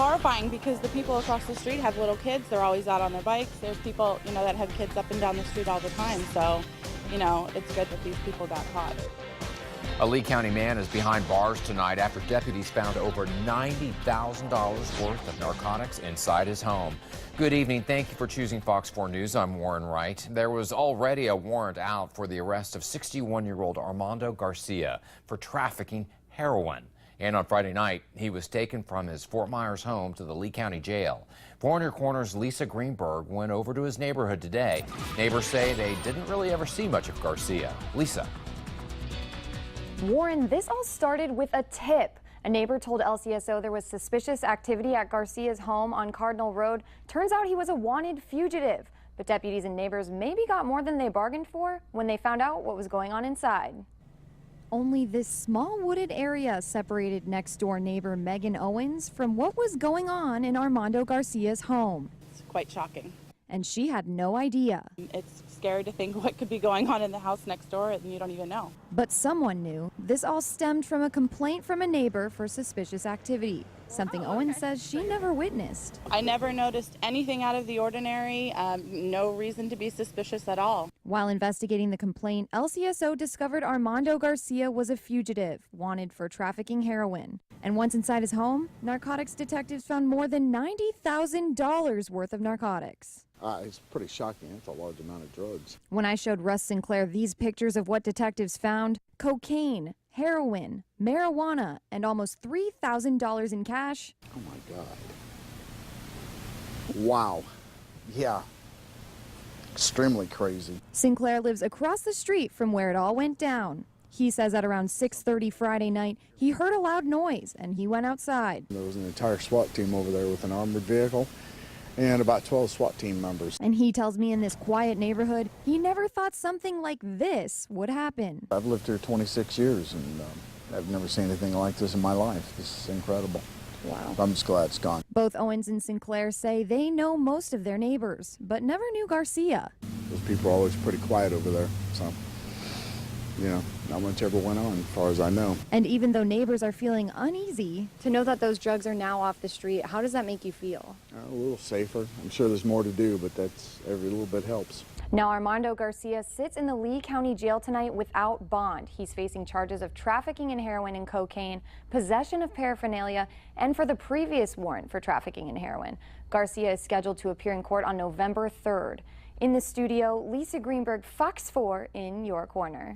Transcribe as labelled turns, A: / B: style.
A: horrifying because the people across the street have little kids. They're always out on their bikes. There's people, that have kids up and down the street all the time. So, it's good that these people got caught.
B: A Lee County man is behind bars tonight after deputies found over $90,000 worth of narcotics inside his home. Good evening. Thank you for choosing Fox 4 News. I'm Warren Wright. There was already a warrant out for the arrest of 61-year-old Armando Garcia for trafficking heroin. And on Friday night, he was taken from his Fort Myers home to the Lee County Jail. 4 News Corner's Lisa Greenberg went over to his neighborhood today. Neighbors say they didn't really ever see much of Garcia. Lisa.
C: Warren, this all started with a tip. A neighbor told LCSO there was suspicious activity at Garcia's home on Cardinal Road. Turns out he was a wanted fugitive. But deputies and neighbors maybe got more than they bargained for when they found out what was going on inside. Only this small wooded area separated next-door neighbor Megan Owens from what was going on in Armando Garcia's home.
A: It's quite shocking.
C: And she had no idea.
A: It's scary to think what could be going on in the house next door and you don't even know.
C: But someone knew. This all stemmed from a complaint from a neighbor for suspicious activity, something Owens says she never witnessed.
A: I never noticed anything out of the ordinary, no reason to be suspicious at all.
C: While investigating the complaint, LCSO discovered Armando Garcia was a fugitive, wanted for trafficking heroin. And once inside his home, narcotics detectives found more than $90,000 worth of narcotics.
D: It's pretty shocking. It's a large amount of drugs.
C: When I showed Russ Sinclair these pictures of what detectives found, cocaine, heroin, marijuana, and almost $3,000 in cash.
D: Oh my God. Wow. Yeah. Extremely crazy.
C: Sinclair lives across the street from where it all went down. He says at around 6:30 Friday night, he heard a loud noise and he went outside.
D: There was an entire SWAT team over there with an armored vehicle and about 12 SWAT team members.
C: And he tells me in this quiet neighborhood, he never thought something like this would happen.
D: I've lived here 26 years and I've never seen anything like this in my life. This is incredible.
C: Wow.
D: I'm just glad it's gone.
C: Both Owens and Sinclair say they know most of their neighbors, but never knew Garcia.
D: Those people are always pretty quiet over there, so, not much ever went on as far as I know.
C: And even though neighbors are feeling uneasy, to know that those drugs are now off the street, how does that make you feel?
D: A little safer. I'm sure there's more to do, but every little bit helps.
C: Now Armando Garcia sits in the Lee County Jail tonight without bond. He's facing charges of trafficking in heroin and cocaine, possession of paraphernalia, and for the previous warrant for trafficking in heroin. Garcia is scheduled to appear in court on November 3rd. In the studio, Lisa Greenberg, Fox 4 in your corner.